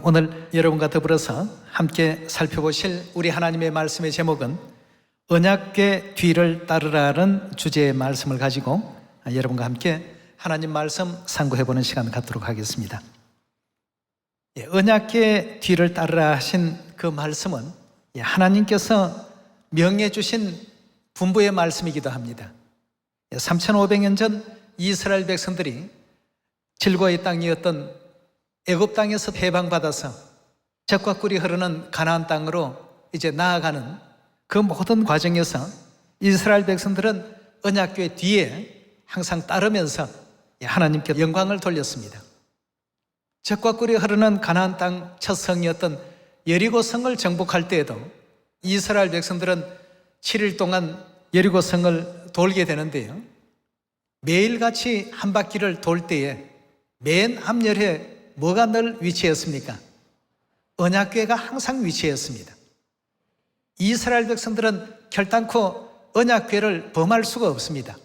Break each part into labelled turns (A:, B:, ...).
A: 오늘 여러분과 더불어서 함께 살펴보실 우리 하나님의 말씀의 제목은 언약궤 뒤를 따르라는 주제의 말씀을 가지고 여러분과 함께 하나님 말씀 상고해보는 시간을 갖도록 하겠습니다. 언약궤 뒤를 따르라 하신 그 말씀은 하나님께서 명해 주신 분부의 말씀이기도 합니다. 3500년 전 이스라엘 백성들이 질고의 땅이었던 애굽 땅에서 해방받아서 젖과 꿀이 흐르는 가나안 땅으로 이제 나아가는 그 모든 과정에서 이스라엘 백성들은 언약궤 뒤에 항상 따르면서 하나님께 영광을 돌렸습니다. 젖과 꿀이 흐르는 가나안 땅 첫 성이었던 여리고 성을 정복할 때에도 이스라엘 백성들은 7일 동안 여리고 성을 돌게 되는데요, 매일같이 한 바퀴를 돌 때에 맨 앞열에 뭐가 늘 위치했습니까? 언약궤가 항상 위치했습니다. 이스라엘 백성들은 결단코 언약궤를 범할 수가 없습니다.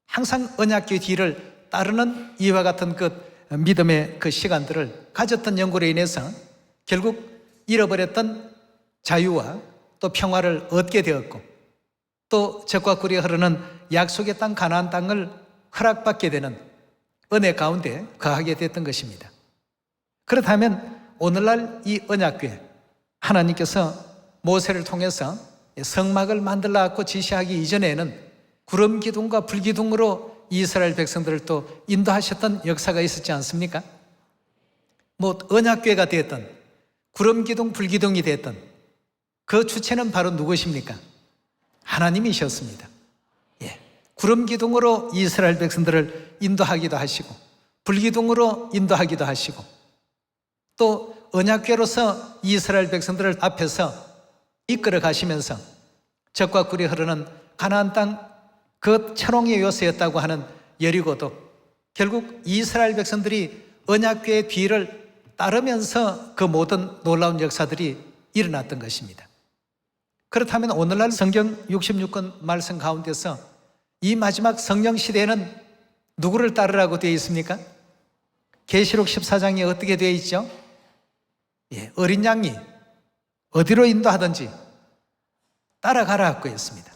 A: 항상 언약궤 뒤를 따르는 이와 같은 그 믿음의 그 시간들을 가졌던 연고로 인해서 결국 잃어버렸던 자유와 또 평화를 얻게 되었고, 또 젖과 꿀이 흐르는 약속의 땅 가나안 땅을 허락받게 되는 은혜 가운데 거하게 됐던 것입니다. 그렇다면 오늘날 이 언약궤, 하나님께서 모세를 통해서 성막을 만들라고 지시하기 이전에는 구름 기둥과 불 기둥으로 이스라엘 백성들을 또 인도하셨던 역사가 있었지 않습니까? 언약궤가 됐던 구름 기둥, 불 기둥이 됐던 그 주체는 바로 누구십니까? 하나님이셨습니다. 구름 기둥으로 이스라엘 백성들을 인도하기도 하시고, 불 기둥으로 인도하기도 하시고, 또 언약궤로서 이스라엘 백성들을 앞에서 이끌어 가시면서 젖과 꿀이 흐르는 가나안 땅 그 철옹의 요새였다고 하는 여리고도 결국 이스라엘 백성들이 언약궤의 뒤를 따르면서 그 모든 놀라운 역사들이 일어났던 것입니다. 그렇다면 오늘날 성경 66권 말씀 가운데서 이 마지막 성령 시대에는 누구를 따르라고 되어 있습니까? 계시록 14장에 어떻게 되어 있죠? 어린 양이 어디로 인도하든지 따라가라고 했습니다.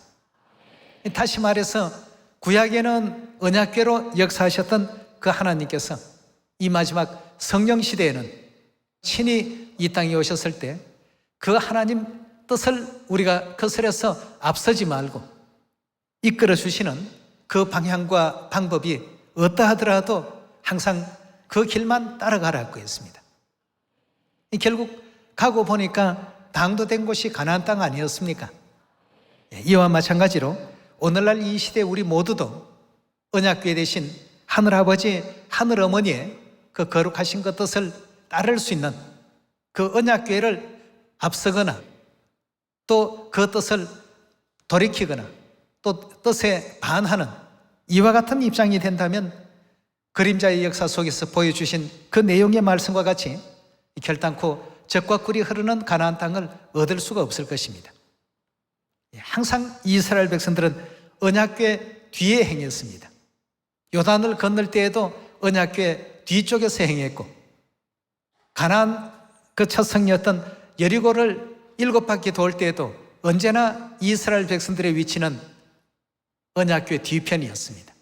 A: 다시 말해서 구약에는 언약궤로 역사하셨던 그 하나님께서 이 마지막 성령 시대에는 친히 이 땅에 오셨을 때 그 하나님 뜻을 우리가 거스려서 앞서지 말고 이끌어 주시는 그 방향과 방법이 어떠하더라도 항상 그 길만 따라가라고 했습니다. 결국 가고 보니까 당도된 곳이 가나안 땅 아니었습니까? 이와 마찬가지로 오늘날 이 시대 우리 모두도 언약궤 대신 하늘아버지, 하늘어머니의 그 거룩하신 그 뜻을 따를 수 있는 그 언약궤를 앞서거나 또 그 뜻을 돌이키거나 또 뜻에 반하는 이와 같은 입장이 된다면 그림자의 역사 속에서 보여주신 그 내용의 말씀과 같이 결단코 젖과 꿀이 흐르는 가나안 땅을 얻을 수가 없을 것입니다. 항상 이스라엘 백성들은 언약궤 뒤에 행했습니다. 요단을 건널 때에도 언약궤 뒤쪽에서 행했고, 가나안 그 첫 성이었던 여리고를 7바퀴 돌 때에도 언제나 이스라엘 백성들의 위치는 언약궤 뒤편이었습니다.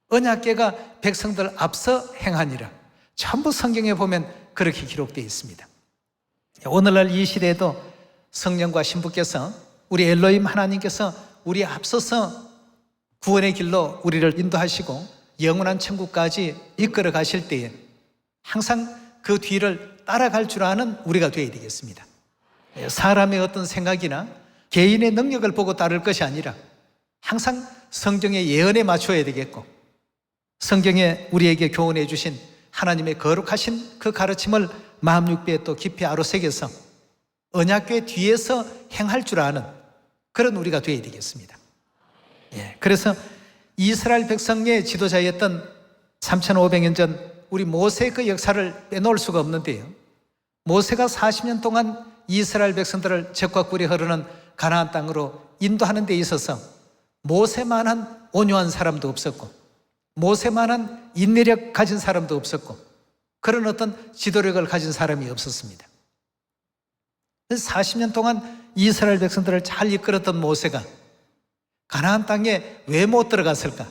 A: 언약궤가 백성들 앞서 행하니라. 전부 성경에 보면 그렇게 기록되어 있습니다. 오늘날 이 시대에도 성령과 신부께서 우리 엘로힘 하나님께서 우리 앞서서 구원의 길로 우리를 인도하시고 영원한 천국까지 이끌어 가실 때에 항상 그 뒤를 따라갈 줄 아는 우리가 되어야 되겠습니다. 사람의 어떤 생각이나 개인의 능력을 보고 따를 것이 아니라 항상 성경의 예언에 맞춰야 되겠고, 성경에 우리에게 교훈해 주신 하나님의 거룩하신 그 가르침을 마음 육배에 또 깊이 아로새겨서 언약궤 뒤에서 행할 줄 아는 그런 우리가 되어야 되겠습니다. 그래서 이스라엘 백성의 지도자였던 3500년 전 우리 모세의 그 역사를 빼놓을 수가 없는데요, 모세가 40년 동안 이스라엘 백성들을 젖과 꿀이 흐르는 가나안 땅으로 인도하는 데 있어서 모세만한 온유한 사람도 없었고, 모세만한 인내력 가진 사람도 없었고, 그런 어떤 지도력을 가진 사람이 없었습니다. 그래서 40년 동안 이스라엘 백성들을 잘 이끌었던 모세가 가나안 땅에 왜 못 들어갔을까?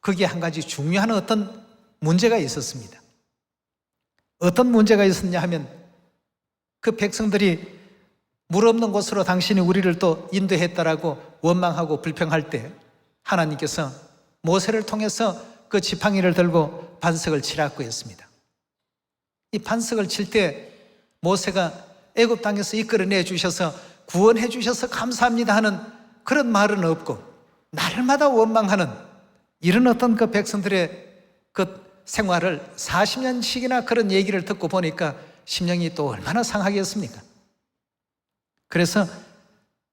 A: 거기에 한 가지 중요한 어떤 문제가 있었습니다. 어떤 문제가 있었냐 하면 그 백성들이 물 없는 곳으로 당신이 우리를 또 인도했다라고 원망하고 불평할 때 하나님께서 모세를 통해서 그 지팡이를 들고 반석을 치라고 했습니다. 이 반석을 칠 때 모세가 애굽 땅에서 이끌어내 주셔서 구원해 주셔서 감사합니다 하는 그런 말은 없고 날마다 원망하는 이런 어떤 그 백성들의 그 생활을 40년씩이나 그런 얘기를 듣고 보니까 심령이 또 얼마나 상하겠습니까? 그래서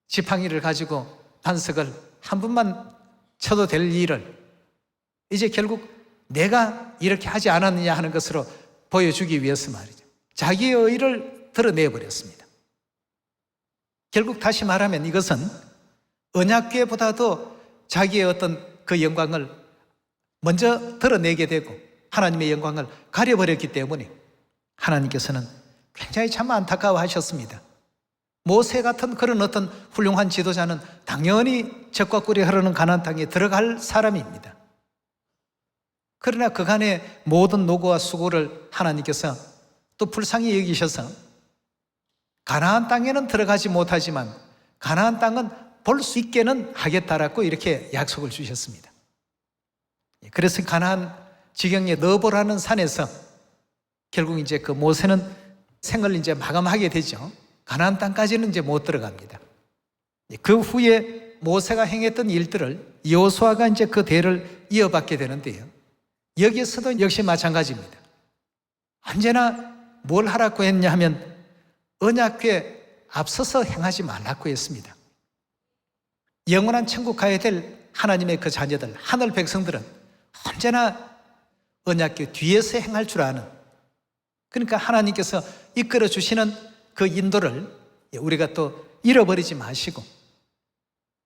A: 지팡이를 가지고 반석을 한 번만 쳐도 될 일을 이제 결국 내가 이렇게 하지 않았느냐 하는 것으로 보여주기 위해서 말이죠. 자기의 의의를 드러내버렸습니다. 결국 다시 말하면 이것은 언약궤보다도 자기의 어떤 그 영광을 먼저 드러내게 되고 하나님의 영광을 가려버렸기 때문에 하나님께서는 굉장히 참 안타까워하셨습니다. 모세 같은 그런 어떤 훌륭한 지도자는 당연히 젖과 꿀이 흐르는 가나안 땅에 들어갈 사람입니다. 그러나 그간의 모든 노고와 수고를 하나님께서 또 불쌍히 여기셔서 가나안 땅에는 들어가지 못하지만 가나안 땅은 볼 수 있게는 하겠다라고 이렇게 약속을 주셨습니다. 그래서 가나안 지경에 너보라는 산에서 결국 이제 그 모세는 생을 이제 마감하게 되죠. 가나안 땅까지는 이제 못 들어갑니다. 그 후에 모세가 행했던 일들을 여호수아가 이제 그 대를 이어받게 되는데요. 여기에서도 역시 마찬가지입니다. 언제나 뭘 하라고 했냐 하면 언약궤 앞서서 행하지 말라고 했습니다. 영원한 천국 가야 될 하나님의 그 자녀들, 하늘 백성들은 언제나 언약궤 뒤에서 행할 줄 아는, 그러니까 하나님께서 이끌어 주시는 그 인도를 우리가 또 잃어버리지 마시고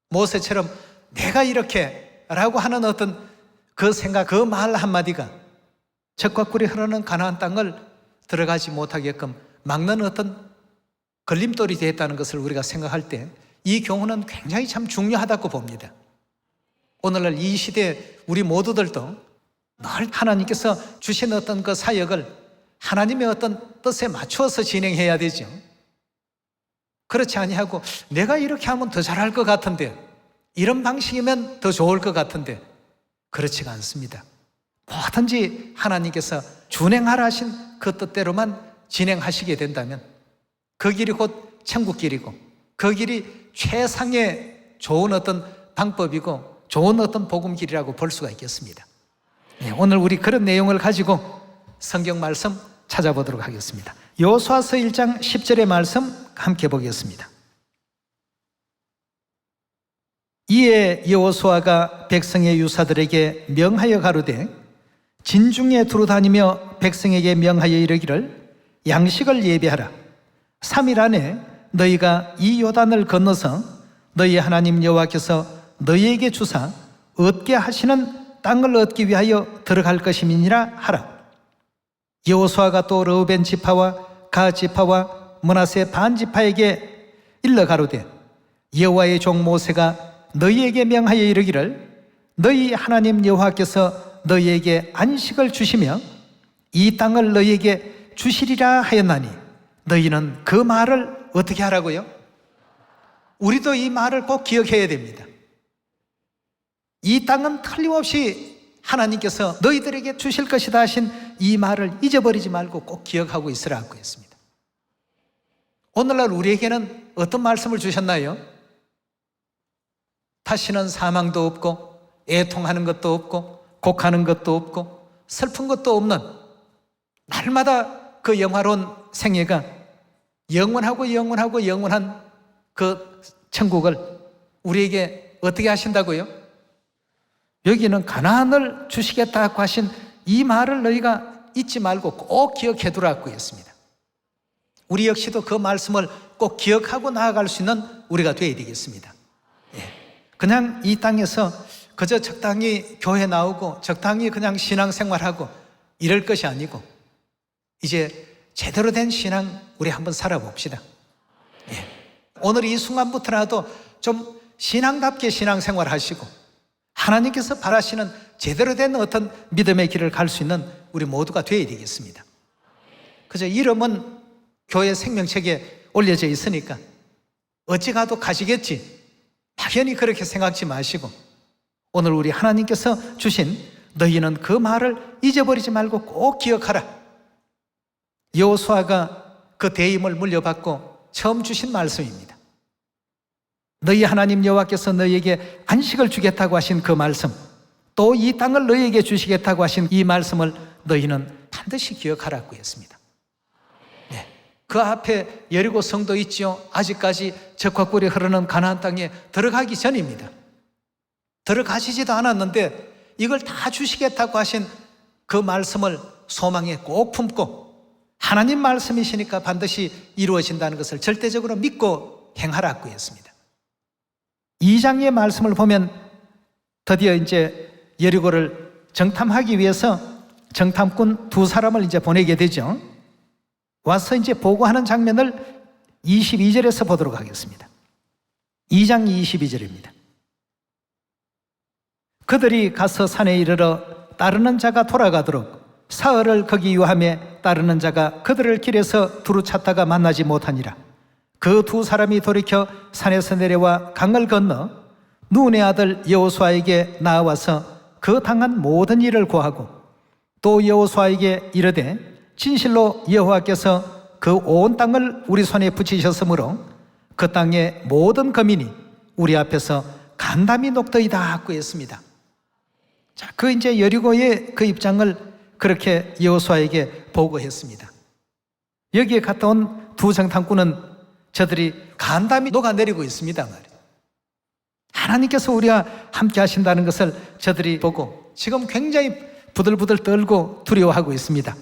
A: 모세처럼 내가 이렇게 라고 하는 어떤 그 생각, 그 말 한마디가 젖과 꿀이 흐르는 가나안 땅을 들어가지 못하게끔 막는 어떤 걸림돌이 되었다는 것을 우리가 생각할 때 이 교훈은 굉장히 참 중요하다고 봅니다. 오늘날 이 시대에 우리 모두들도 늘 하나님께서 주신 어떤 그 사역을 하나님의 어떤 뜻에 맞추어서 진행해야 되죠. 그렇지 아니하고 내가 이렇게 하면 더 잘할 것 같은데, 이런 방식이면 더 좋을 것 같은데, 그렇지가 않습니다. 뭐든지 하나님께서 준행하라 하신 그 뜻대로만 진행하시게 된다면 그 길이 곧 천국 길이고 그 길이 최상의 좋은 어떤 방법이고 좋은 어떤 복음 길이라고 볼 수가 있겠습니다. 오늘 우리 그런 내용을 가지고 성경 말씀 찾아보도록 하겠습니다. 여호수아서 1장 10절의 말씀 함께 보겠습니다. 이에 여호수아가 백성의 유사들에게 명하여 가로되 진중에 두루 다니며 백성에게 명하여 이르기를 양식을 예비하라. 3일 안에 너희가 이 요단을 건너서 너희 하나님 여호와께서 너희에게 주사 얻게 하시는 땅을 얻기 위하여 들어갈 것임이니라 하라. 여호수아가 또 르우벤 지파와 갓 지파와 므낫세 반 지파에게 일러 가로되 여호와의 종 모세가 너희에게 명하여 이르기를 너희 하나님 여호와께서 너희에게 안식을 주시며 이 땅을 너희에게 주시리라 하였나니 너희는 그 말을 어떻게 하라고요? 우리도 이 말을 꼭 기억해야 됩니다. 이 땅은 틀림없이 하나님께서 너희들에게 주실 것이다 하신 이 말을 잊어버리지 말고 꼭 기억하고 있으라고 했습니다. 오늘날 우리에게는 어떤 말씀을 주셨나요? 다시는 사망도 없고 애통하는 것도 없고 곡하는 것도 없고 슬픈 것도 없는 날마다 그 영화로운 생애가 영원한 그 천국을 우리에게 어떻게 하신다고요? 여기는 가나안을 주시겠다고 하신 이 말을 너희가 잊지 말고 꼭 기억해 두라고 했습니다. 우리 역시도 그 말씀을 꼭 기억하고 나아갈 수 있는 우리가 되어야 되겠습니다. 그냥 이 땅에서 그저 적당히 교회 나오고 적당히 그냥 신앙생활하고 이럴 것이 아니고 이제 제대로 된 신앙 우리 한번 살아봅시다. 예. 오늘 이 순간부터라도 좀 신앙답게 신앙생활 하시고 하나님께서 바라시는 제대로 된 어떤 믿음의 길을 갈 수 있는 우리 모두가 되어야 되겠습니다. 그저 이름은 교회 생명책에 올려져 있으니까 어찌 가도 가시겠지, 막연히 그렇게 생각지 마시고 오늘 우리 하나님께서 주신 너희는 그 말을 잊어버리지 말고 꼭 기억하라. 여호수아가 그 대임을 물려받고 처음 주신 말씀입니다. 너희 하나님 여호와께서 너희에게 안식을 주겠다고 하신 그 말씀, 또 이 땅을 너희에게 주시겠다고 하신 이 말씀을 너희는 반드시 기억하라고 했습니다. 네. 그 앞에 여리고 성도 있지요. 아직까지 적화꿀이 흐르는 가나안 땅에 들어가기 전입니다. 들어가시지도 않았는데 이걸 다 주시겠다고 하신 그 말씀을 소망에 꼭 품고 하나님 말씀이시니까 반드시 이루어진다는 것을 절대적으로 믿고 행하라고 했습니다. 2장의 말씀을 보면 드디어 이제 여리고를 정탐하기 위해서 정탐꾼 2사람을 이제 보내게 되죠. 와서 이제 보고하는 장면을 22절에서 보도록 하겠습니다. 2장 22절입니다. 그들이 가서 산에 이르러 따르는 자가 돌아가도록 사흘을 거기 유함에 따르는 자가 그들을 길에서 두루 찾다가 만나지 못하니라. 그 2사람이 돌이켜 산에서 내려와 강을 건너 눈의 아들 여호수아에게 나와서 그 당한 모든 일을 고하고 또 여호수아에게 이르되 진실로 여호와께서 그 온 땅을 우리 손에 붙이셨으므로 그 땅의 모든 거민이 우리 앞에서 간담이 녹더이다 하고 했습니다. 자, 그 이제 여리고의 그 입장을 그렇게 여호수아에게 보고했습니다. 여기에 갔다 온 2 정탐꾼은 저들이 간담이 녹아내리고 있습니다 말이에요. 하나님께서 우리와 함께 하신다는 것을 저들이 보고 지금 굉장히 부들부들 떨고 두려워하고 있습니다.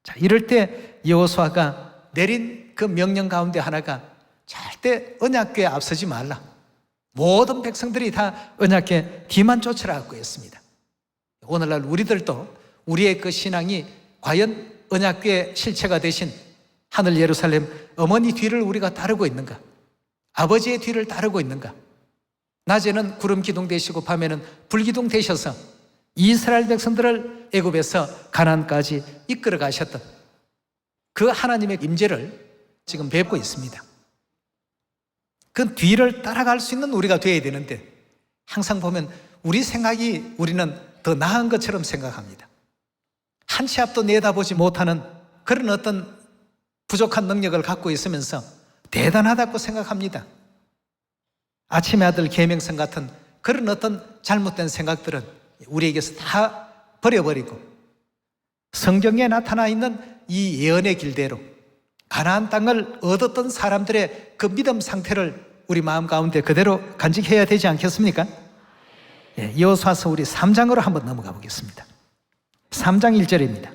A: 자, 이럴 때 여호수아가 내린 그 명령 가운데 하나가 절대 언약궤에 앞서지 말라. 모든 백성들이 다 언약궤 뒤만 쫓으라고 했습니다. 오늘날 우리들도 우리의 그 신앙이 과연 언약궤의 실체가 되신 하늘 예루살렘 어머니 뒤를 우리가 따르고 있는가? 아버지의 뒤를 따르고 있는가? 낮에는 구름 기둥 되시고 밤에는 불기둥 되셔서 이스라엘 백성들을 애굽에서 가나안까지 이끌어 가셨던 그 하나님의 임재를 지금 뵙고 있습니다. 그 뒤를 따라갈 수 있는 우리가 되어야 되는데 항상 보면 우리 생각이 우리는 더 나은 것처럼 생각합니다. 한 치 앞도 내다보지 못하는 그런 어떤 부족한 능력을 갖고 있으면서 대단하다고 생각합니다. 아침의 아들 계명성 같은 그런 어떤 잘못된 생각들은 우리에게서 다 버려버리고 성경에 나타나 있는 이 예언의 길대로 가나안 땅을 얻었던 사람들의 그 믿음 상태를 우리 마음 가운데 그대로 간직해야 되지 않겠습니까? 여호수아서 우리 3장으로 한번 넘어가 보겠습니다. 3장 1절입니다.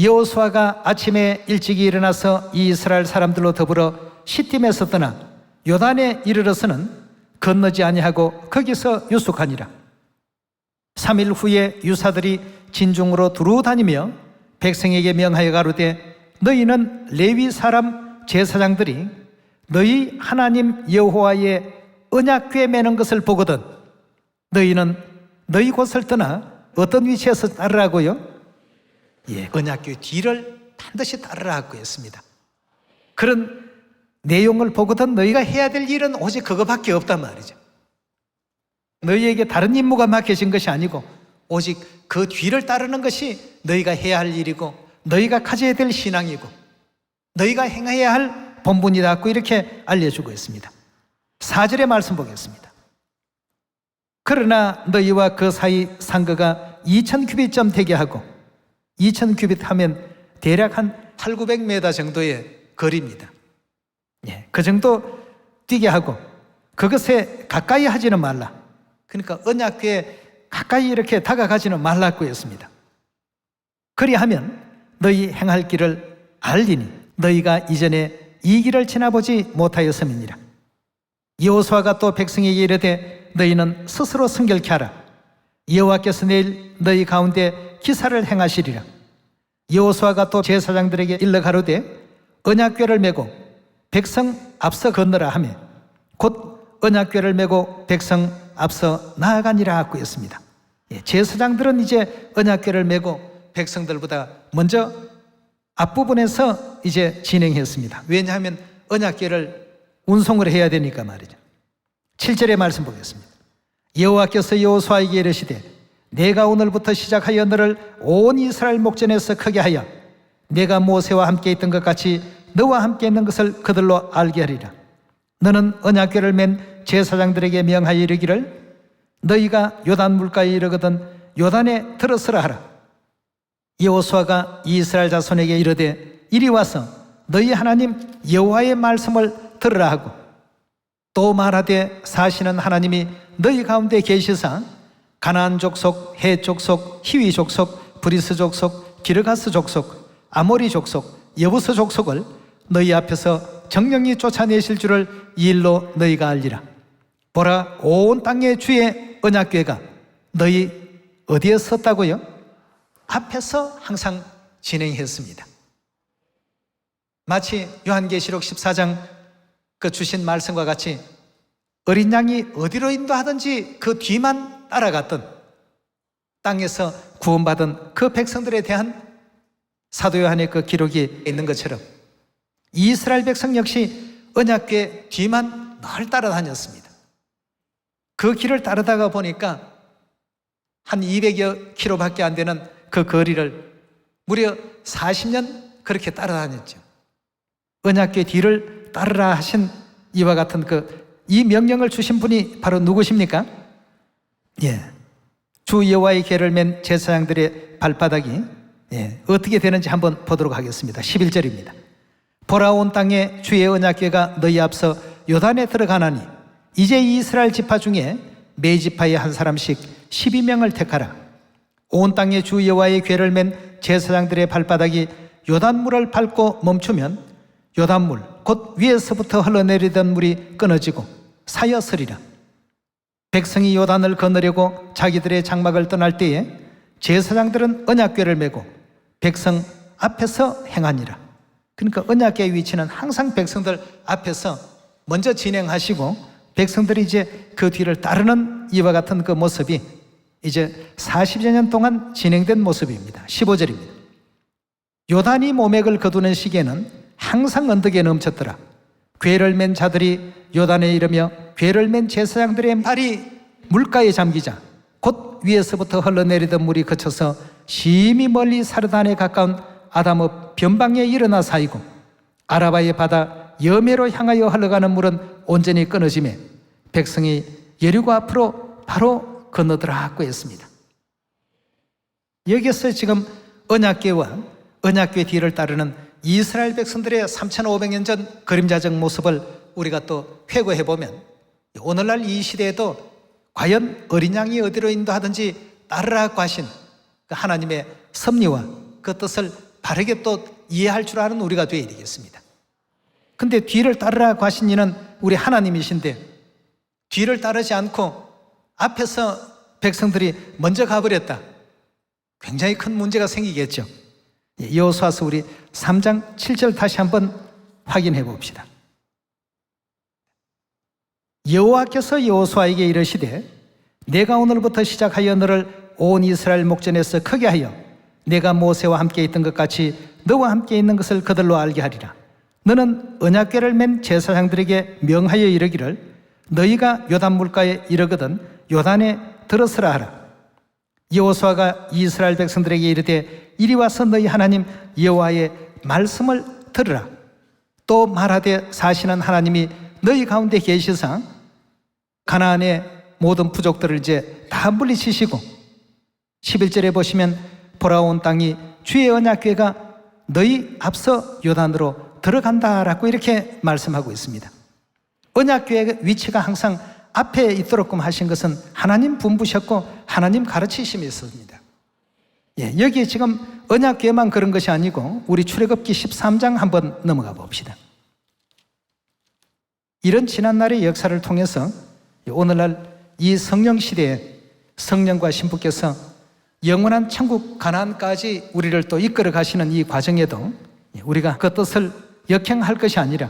A: 여호수아가 아침에 일찍이 일어나서 이스라엘 사람들로 더불어 시팀에서 떠나 요단에 이르러서는 건너지 아니하고 거기서 유숙하니라. 3일 후에 유사들이 진중으로 두루 다니며 백성에게 명하여 가로되 너희는 레위 사람 제사장들이 너희 하나님 여호와의 언약궤 매는 것을 보거든 너희는 너희 곳을 떠나 어떤 위치에서 따르라고요? 언약궤 뒤를 반드시 따르라고 했습니다. 그런 내용을 보거든 너희가 해야 될 일은 오직 그거밖에 없단 말이죠. 너희에게 다른 임무가 맡겨진 것이 아니고 오직 그 뒤를 따르는 것이 너희가 해야 할 일이고 너희가 가져야 될 신앙이고 너희가 행해야 할 본분이라고 이렇게 알려주고 있습니다. 4절의 말씀 보겠습니다. 그러나 너희와 그 사이 상거가 2000규빗쯤 되게 하고 2000규빗 하면 대략 한 800-900m 정도의 거리입니다. 그 정도 뛰게 하고 그것에 가까이 하지는 말라. 그러니까 언약궤에 가까이 이렇게 다가가지는 말라고 했습니다. 그리하면 너희 행할 길을 알리니 너희가 이전에 이 길을 지나보지 못하였음이니라. 여호수아가 또 백성에게 이르되 너희는 스스로 성결케 하라. 여호와께서 내일 너희 가운데 기사를 행하시리라. 여호수아가 또 제사장들에게 일러 가로되 언약궤를 메고 백성 앞서 건너라 하며 곧 언약궤를 메고 백성 앞서 나아가니라 하고 했습니다. 제사장들은 이제 언약궤를 메고 백성들보다 먼저 앞부분에서 이제 진행했습니다. 왜냐하면 언약궤를 운송을 해야 되니까 말이죠. 7절의 말씀 보겠습니다. 여호와께서 여호수아에게 이르시되 내가 오늘부터 시작하여 너를 온 이스라엘 목전에서 크게 하여 내가 모세와 함께 있던 것 같이 너와 함께 있는 것을 그들로 알게 하리라. 너는 언약궤를 맨 제사장들에게 명하여 이르기를 너희가 요단 물가에 이르거든 요단에 들어서라 하라. 여호수아가 이스라엘 자손에게 이르되 이리 와서 너희 하나님 여호와의 말씀을 들으라 하고 또 말하되 사시는 하나님이 너희 가운데 계시사 가나안 족속, 헷 족속, 히위 족속, 브리스 족속, 기르가스 족속, 아모리 족속, 여부스 족속을 너희 앞에서 정령히 쫓아내실 줄을 이 일로 너희가 알리라. 보라, 온 땅의 주의 언약궤가 너희 어디에 섰다고요? 앞에서 항상 진행했습니다. 마치 요한계시록 14장 그 주신 말씀과 같이 어린 양이 어디로 인도하든지 그 뒤만 따라갔던 땅에서 구원받은 그 백성들에 대한 사도 요한의 그 기록이 있는 것처럼 이스라엘 백성 역시 언약궤 뒤만 늘 따라다녔습니다. 그 길을 따르다가 보니까 한 200여 킬로밖에 안 되는 그 거리를 무려 40년 그렇게 따라다녔죠. 언약궤 뒤를 따르라 하신 이와 같은 이 명령을 주신 분이 바로 누구십니까? 주 여호와의 궤를 맨 제사장들의 발바닥이 어떻게 되는지 한번 보도록 하겠습니다. 11절입니다. 보라, 온 땅에 주의 언약궤가 너희 앞서 요단에 들어가나니 이제 이스라엘 지파 중에 매 지파에 한 사람씩 12명을 택하라. 온 땅에 주 여호와의 궤를 맨 제사장들의 발바닥이 요단물을 밟고 멈추면 요단물 곧 위에서부터 흘러내리던 물이 끊어지고 사여서리라. 백성이 요단을 건너려고 자기들의 장막을 떠날 때에 제사장들은 언약궤를 메고 백성 앞에서 행하니라. 그러니까 언약궤의 위치는 항상 백성들 앞에서 먼저 진행하시고 백성들이 이제 그 뒤를 따르는 이와 같은 그 모습이 이제 40여 년 동안 진행된 모습입니다. 15절입니다. 요단이 모맥을 거두는 시기에는 항상 언덕에 넘쳤더라. 궤를 맨 자들이 요단에 이르며 궤를 맨 제사장들의 발이 물가에 잠기자 곧 위에서부터 흘러내리던 물이 그쳐서 심히 멀리 사르단에 가까운 아담읍 변방에 일어나 사이고 아라바의 바다 여매로 향하여 흘러가는 물은 온전히 끊어지매 백성이 여리고 앞으로 바로 건너더라고 했습니다. 여기서 지금 언약궤와 언약궤 뒤를 따르는 이스라엘 백성들의 3,500년 전 그림자적 모습을 우리가 또 회고해 보면 오늘날 이 시대에도 과연 어린 양이 어디로 인도하든지 따르라고 하신 그 하나님의 섭리와 그 뜻을 바르게 또 이해할 줄 아는 우리가 되어야 되겠습니다. 근데 뒤를 따르라고 하신 이는 우리 하나님이신데 뒤를 따르지 않고 앞에서 백성들이 먼저 가버렸다. 굉장히 큰 문제가 생기겠죠. 여호수아서 우리 3장 7절 다시 한번 확인해 봅시다. 여호와께서 여호수아에게 이르시되 내가 오늘부터 시작하여 너를 온 이스라엘 목전에서 크게 하여 내가 모세와 함께 있던 것 같이 너와 함께 있는 것을 그들로 알게 하리라. 너는 언약궤를 맨 제사장들에게 명하여 이르기를 너희가 요단 물가에 이르거든 요단에 들어서라 하라. 여호수아가 이스라엘 백성들에게 이르되 이리 와서 너희 하나님 여호와의 말씀을 들으라. 또 말하되 사시는 하나님이 너희 가운데 계시사 가나안의 모든 부족들을 이제 다 물리치시고 11절에 보시면 보라, 온 땅이 주의 언약궤가 너희 앞서 요단으로 들어간다라고 이렇게 말씀하고 있습니다. 언약궤의 위치가 항상 앞에 있도록끔 하신 것은 하나님 분부셨고 하나님 가르치심이 있습니다. 여기 지금 언약궤만 그런 것이 아니고 우리 출애굽기 13장 한번 넘어가 봅시다. 이런 지난날의 역사를 통해서 오늘날 이 성령 시대에 성령과 신부께서 영원한 천국 가나안까지 우리를 또 이끌어 가시는 이 과정에도 우리가 그 뜻을 역행할 것이 아니라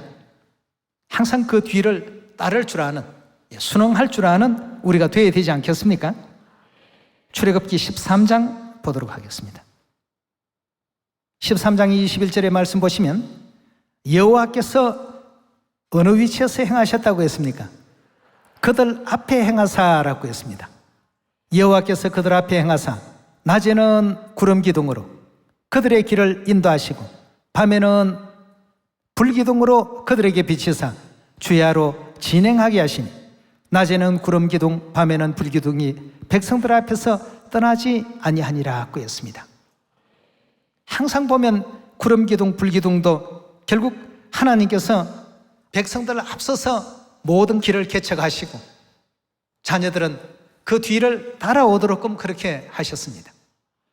A: 항상 그 뒤를 따를 줄 아는, 순응할 줄 아는 우리가 되어야 되지 않겠습니까? 출애굽기 13장 보도록 하겠습니다. 13장 21절의 말씀 보시면 여호와께서 어느 위치에서 행하셨다고 했습니까? 그들 앞에 행하사라고 했습니다. 여호와께서 그들 앞에 행하사 낮에는 구름 기둥으로 그들의 길을 인도하시고 밤에는 불기둥으로 그들에게 비치사 주야로 진행하게 하시니 낮에는 구름 기둥 밤에는 불기둥이 백성들 앞에서 떠나지 아니하니라고 했습니다. 항상 보면 구름 기둥 불기둥도 결국 하나님께서 백성들을 앞서서 모든 길을 개척하시고 자녀들은 그 뒤를 따라오도록끔 그렇게 하셨습니다.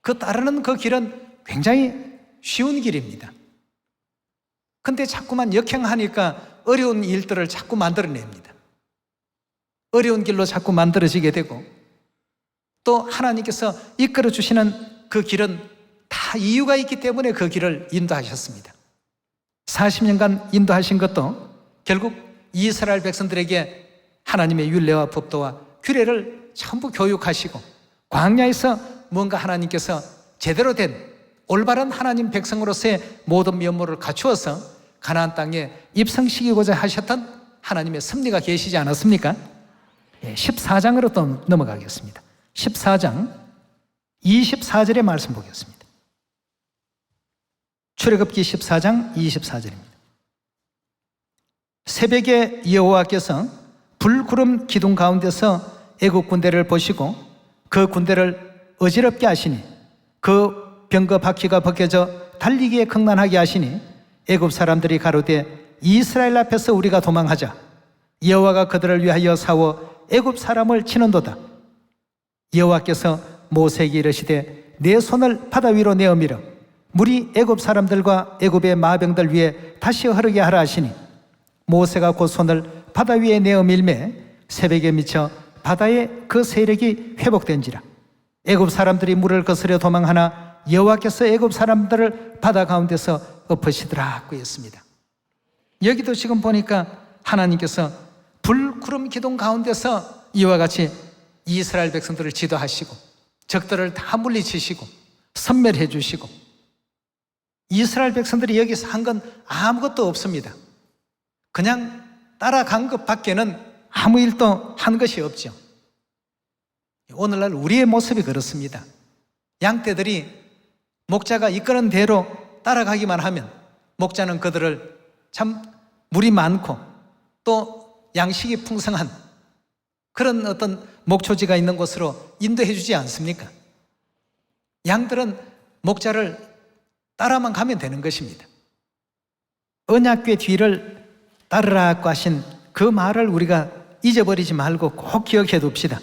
A: 그 따르는 그 길은 굉장히 쉬운 길입니다. 근데 자꾸만 역행하니까 어려운 일들을 자꾸 만들어냅니다. 어려운 길로 자꾸 만들어지게 되고 또 하나님께서 이끌어 주시는 그 길은 다 이유가 있기 때문에 그 길을 인도하셨습니다. 40년간 인도하신 것도 결국 이스라엘 백성들에게 하나님의 율례와 법도와 규례를 전부 교육하시고 광야에서 뭔가 하나님께서 제대로 된 올바른 하나님 백성으로서의 모든 면모를 갖추어서 가나안 땅에 입성시키고자 하셨던 하나님의 섭리가 계시지 않았습니까? 14장으로 또 넘어가겠습니다. 14장 24절의 말씀 보겠습니다. 출애굽기 14장 24절입니다. 새벽에 여호와께서 불구름 기둥 가운데서 애국 군대를 보시고 그 군대를 어지럽게 하시니 그 병거 바퀴가 벗겨져 달리기에 극난하게 하시니 애굽 사람들이 가로되 이스라엘 앞에서 우리가 도망하자 여호와가 그들을 위하여 싸워 애굽 사람을 치는도다. 여호와께서 모세에게 이르시되 내 손을 바다 위로 내어 밀어 물이 애굽 사람들과 애굽의 마병들 위에 다시 흐르게 하라 하시니 모세가 곧 손을 바다 위에 내어 밀매 새벽에 미쳐 바다의 그 세력이 회복된지라. 애굽 사람들이 물을 거스려 도망하나 여호와께서 애굽 사람들을 바다 가운데서 엎으시더라고 했습니다. 여기도 지금 보니까 하나님께서 불구름 기둥 가운데서 이와 같이 이스라엘 백성들을 지도하시고 적들을 다 물리치시고 섬멸해 주시고 이스라엘 백성들이 여기서 한 건 아무것도 없습니다. 그냥 따라간 것밖에는 아무 일도 한 것이 없죠. 오늘날 우리의 모습이 그렇습니다. 양떼들이 목자가 이끄는 대로 따라가기만 하면 목자는 그들을 참 물이 많고 또 양식이 풍성한 그런 어떤 목초지가 있는 곳으로 인도해 주지 않습니까? 양들은 목자를 따라만 가면 되는 것입니다. 언약궤 뒤를 따르라고 하신 그 말을 우리가 잊어버리지 말고 꼭 기억해 둡시다.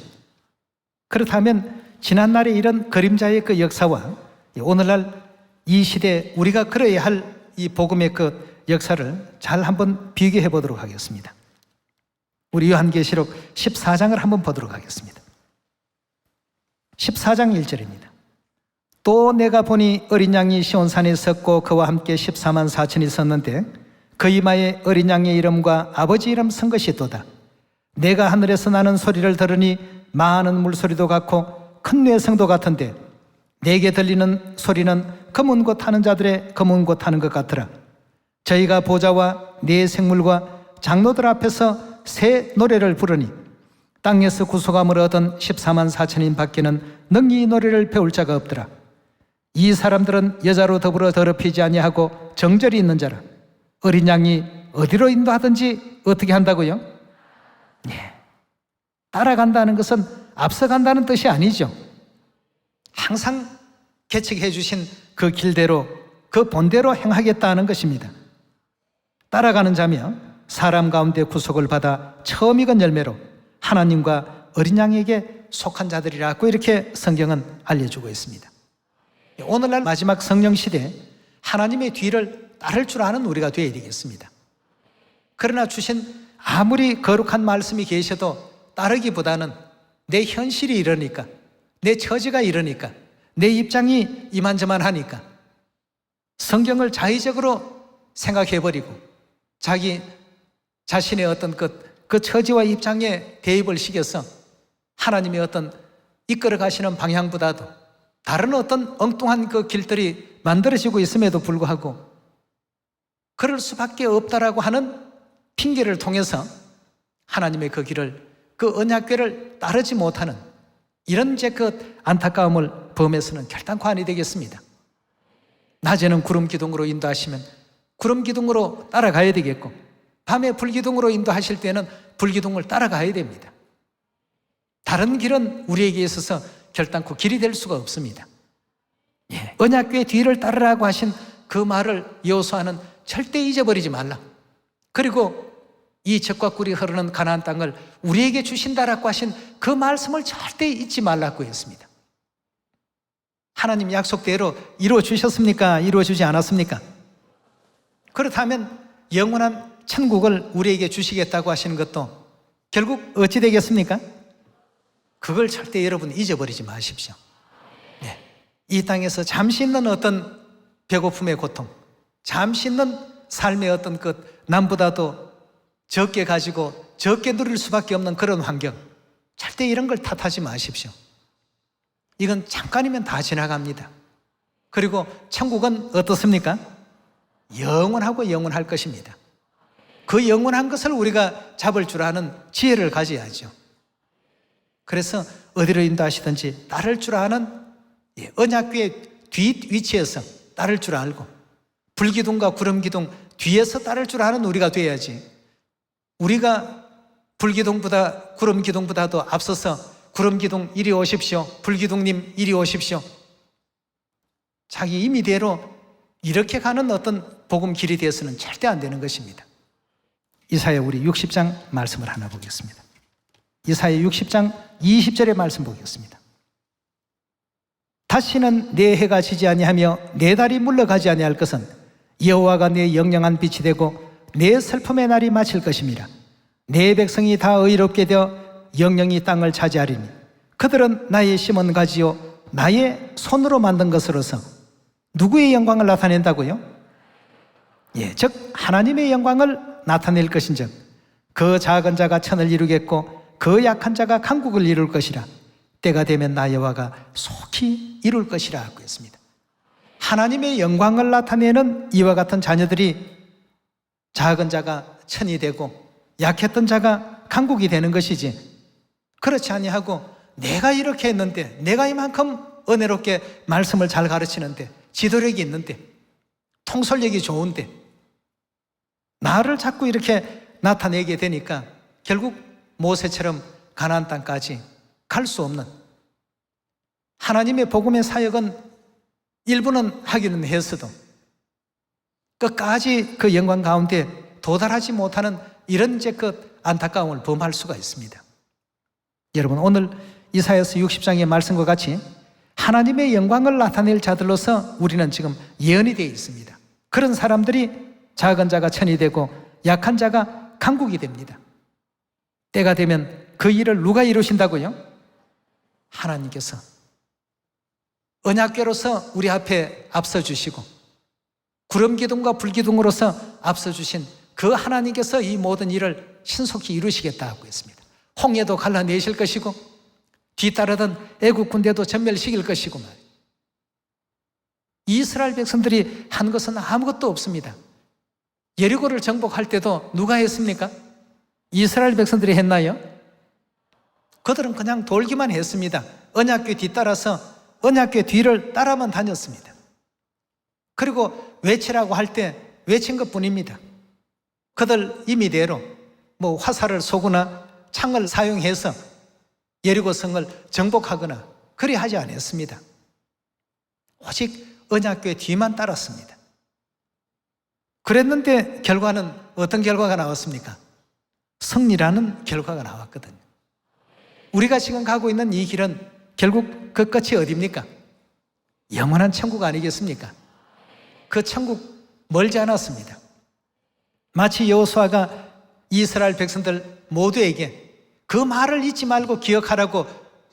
A: 그렇다면 지난날에 이런 그림자의 그 역사와 오늘날 이 시대에 우리가 그려야 할 이 복음의 그 역사를 잘 한번 비교해 보도록 하겠습니다. 우리 요한계시록 14장을 한번 보도록 하겠습니다. 14장 1절입니다. 또 내가 보니 어린 양이 시온산에 섰고 그와 함께 14만 4천이 섰는데 그 이마에 어린 양의 이름과 아버지 이름 쓴 것이 또다. 내가 하늘에서 나는 소리를 들으니 많은 물소리도 같고 큰 뇌성도 같은데 내게 들리는 소리는 검은 곳 타는 자들의 검은 곳 타는 것 같더라. 저희가 보좌와 네 생물과 장로들 앞에서 새 노래를 부르니 땅에서 구속함을 얻은 14만 4천인 밖에는 능히 이 노래를 배울 자가 없더라. 이 사람들은 여자로 더불어 더럽히지 아니하고 정절이 있는 자라. 어린 양이 어디로 인도하든지 어떻게 한다고요? 따라간다는 것은 앞서간다는 뜻이 아니죠. 항상 개척해 주신 그 길대로 그 본대로 행하겠다는 것입니다. 따라가는 자며 사람 가운데 구속을 받아 처음 익은 열매로 하나님과 어린 양에게 속한 자들이라고 이렇게 성경은 알려주고 있습니다. 오늘날 마지막 성령 시대에 하나님의 뒤를 따를 줄 아는 우리가 되어야 되겠습니다. 그러나 주신 아무리 거룩한 말씀이 계셔도 따르기보다는 내 현실이 이러니까 내 처지가 이러니까, 내 입장이 이만저만하니까 성경을 자의적으로 생각해버리고 자기 자신의 어떤 그 처지와 입장에 대입을 시켜서 하나님의 어떤 이끌어 가시는 방향보다도 다른 어떤 엉뚱한 그 길들이 만들어지고 있음에도 불구하고 그럴 수밖에 없다라고 하는 핑계를 통해서 하나님의 그 길을, 그 언약궤를 따르지 못하는 이런 그 안타까움을 범해서는 결단코 아니 되겠습니다. 낮에는 구름 기둥으로 인도하시면 구름 기둥으로 따라가야 되겠고, 밤에 불기둥으로 인도하실 때는 불기둥을 따라가야 됩니다. 다른 길은 우리에게 있어서 결단코 길이 될 수가 없습니다. 언약궤 뒤를 따르라고 하신 그 말을 여호수아는 절대 잊어버리지 말라. 그리고 이 젖과 꿀이 흐르는 가나안 땅을 우리에게 주신다라고 하신 그 말씀을 절대 잊지 말라고 했습니다. 하나님 약속대로 이루어 주셨습니까? 이루어 주지 않았습니까? 그렇다면 영원한 천국을 우리에게 주시겠다고 하시는 것도 결국 어찌 되겠습니까? 그걸 절대 여러분 잊어버리지 마십시오. 이 땅에서 잠시 있는 어떤 배고픔의 고통, 잠시 있는 삶의 어떤 것, 남보다도 적게 가지고 적게 누릴 수밖에 없는 그런 환경, 절대 이런 걸 탓하지 마십시오. 이건 잠깐이면 다 지나갑니다. 그리고 천국은 어떻습니까? 영원하고 영원할 것입니다. 그 영원한 것을 우리가 잡을 줄 아는 지혜를 가져야죠. 그래서 어디로 인도하시든지 따를 줄 아는 언약궤의 뒷 위치에서 따를 줄 알고, 불기둥과 구름기둥 뒤에서 따를 줄 아는 우리가 돼야지, 우리가 불기둥보다 구름기둥보다도 앞서서 구름기둥 이리 오십시오, 불기둥님 이리 오십시오, 자기 임의대로 이렇게 가는 어떤 복음 길이 되어서는 절대 안 되는 것입니다. 이사야 우리 60장 말씀을 하나 보겠습니다. 이사야 60장 20절의 말씀 보겠습니다. 다시는 내 해가 지지 아니하며 내 달이 물러가지 아니할 것은 여호와가 내 영영한 빛이 되고 내 슬픔의 날이 마칠 것임이라. 내 백성이 다 의롭게 되어 영영이 땅을 차지하리니 그들은 나의 심은 가지요 나의 손으로 만든 것으로서 누구의 영광을 나타낸다고요? 즉 하나님의 영광을 나타낼 것인즉 그 작은 자가 천을 이루겠고 그 약한 자가 강국을 이룰 것이라. 때가 되면 나 여호와가 속히 이룰 것이라 하고 했습니다. 하나님의 영광을 나타내는 이와 같은 자녀들이 작은 자가 천이 되고 약했던 자가 강국이 되는 것이지, 그렇지 아니하고 내가 이렇게 했는데, 내가 이만큼 은혜롭게 말씀을 잘 가르치는데, 지도력이 있는데, 통솔력이 좋은데 나를 자꾸 이렇게 나타내게 되니까 결국 모세처럼 가나안 땅까지 갈 수 없는, 하나님의 복음의 사역은 일부는 하기는 했어도 끝까지 그 영광 가운데 도달하지 못하는 이런 그 안타까움을 범할 수가 있습니다. 여러분, 오늘 이사야서 60장의 말씀과 같이 하나님의 영광을 나타낼 자들로서 우리는 지금 예언이 되어 있습니다. 그런 사람들이 작은 자가 천이 되고 약한 자가 강국이 됩니다. 때가 되면 그 일을 누가 이루신다고요? 하나님께서 언약궤로서 우리 앞에 앞서 주시고 구름기둥과 불기둥으로서 앞서 주신 그 하나님께서 이 모든 일을 신속히 이루시겠다 하고 했습니다. 홍해도 갈라내실 것이고 뒤따르던 애국 군대도 전멸시킬 것이고 말이에요. 이스라엘 백성들이 한 것은 아무것도 없습니다. 여리고를 정복할 때도 누가 했습니까? 이스라엘 백성들이 했나요? 그들은 그냥 돌기만 했습니다. 언약궤 뒤따라서 언약궤 뒤를 따라만 다녔습니다. 그리고 외치라고 할 때 외친 것뿐입니다. 그들 임의대로 화살을 쏘거나 창을 사용해서 여리고성을 정복하거나 그리 하지 않았습니다. 오직 언약궤 뒤만 따랐습니다. 그랬는데 결과는 어떤 결과가 나왔습니까? 승리라는 결과가 나왔거든요. 우리가 지금 가고 있는 이 길은 결국 그 끝이 어디입니까? 영원한 천국 아니겠습니까? 그 천국 멀지 않았습니다. 마치 여호수아가 이스라엘 백성들 모두에게 그 말을 잊지 말고 기억하라고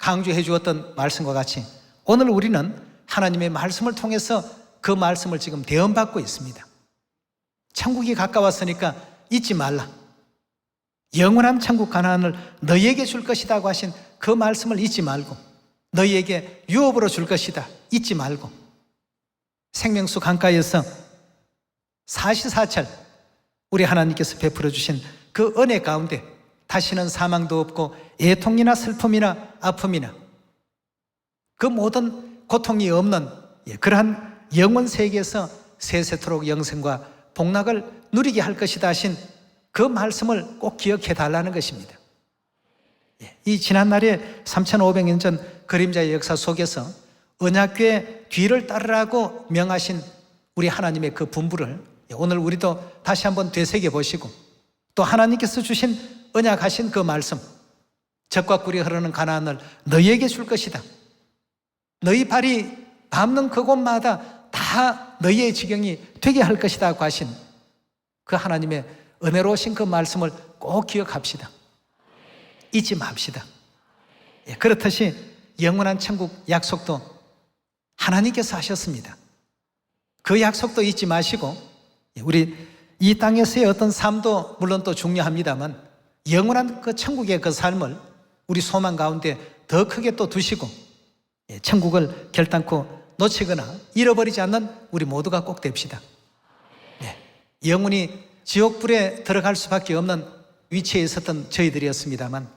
A: 강조해 주었던 말씀과 같이 오늘 우리는 하나님의 말씀을 통해서 그 말씀을 지금 대언받고 있습니다. 천국이 가까웠으니까 잊지 말라. 영원한 천국 가나안을 너희에게 줄 것이라고 하신 그 말씀을 잊지 말고, 너희에게 유업으로 줄 것이다 잊지 말고, 생명수 강가에서 사시사철 우리 하나님께서 베풀어 주신 그 은혜 가운데 다시는 사망도 없고 애통이나 슬픔이나 아픔이나 그 모든 고통이 없는 그러한 영원 세계에서 세세토록 영생과 복락을 누리게 할 것이다 하신 그 말씀을 꼭 기억해 달라는 것입니다. 이 지난날에 3500년 전 그림자의 역사 속에서 언약궤의 뒤를 따르라고 명하신 우리 하나님의 그 분부를 오늘 우리도 다시 한번 되새겨 보시고, 또 하나님께서 주신 언약하신 그 말씀, 젖과 꿀이 흐르는 가나안을 너희에게 줄 것이다, 너희 발이 밟는 그곳마다 다 너희의 지경이 되게 할 것이다 하고 하신 그 하나님의 은혜로우신 그 말씀을 꼭 기억합시다. 잊지 맙시다. 그렇듯이 영원한 천국 약속도 하나님께서 하셨습니다. 그 약속도 잊지 마시고, 우리 이 땅에서의 어떤 삶도 물론 또 중요합니다만 영원한 그 천국의 그 삶을 우리 소망 가운데 더 크게 또 두시고, 천국을 결단코 놓치거나 잃어버리지 않는 우리 모두가 꼭 됩시다. 영원히 지옥불에 들어갈 수밖에 없는 위치에 있었던 저희들이었습니다만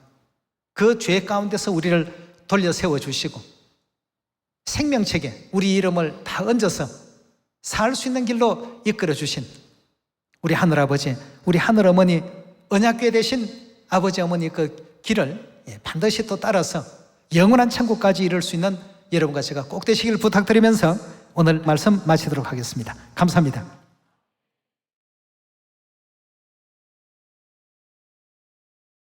A: 그 죄 가운데서 우리를 돌려 세워주시고 생명책에 우리 이름을 다 얹어서 살 수 있는 길로 이끌어 주신 우리 하늘아버지, 우리 하늘어머니, 언약궤 되신 아버지 어머니 그 길을 반드시 또 따라서 영원한 천국까지 이룰 수 있는 여러분과 제가 꼭 되시길 부탁드리면서 오늘 말씀 마치도록 하겠습니다. 감사합니다.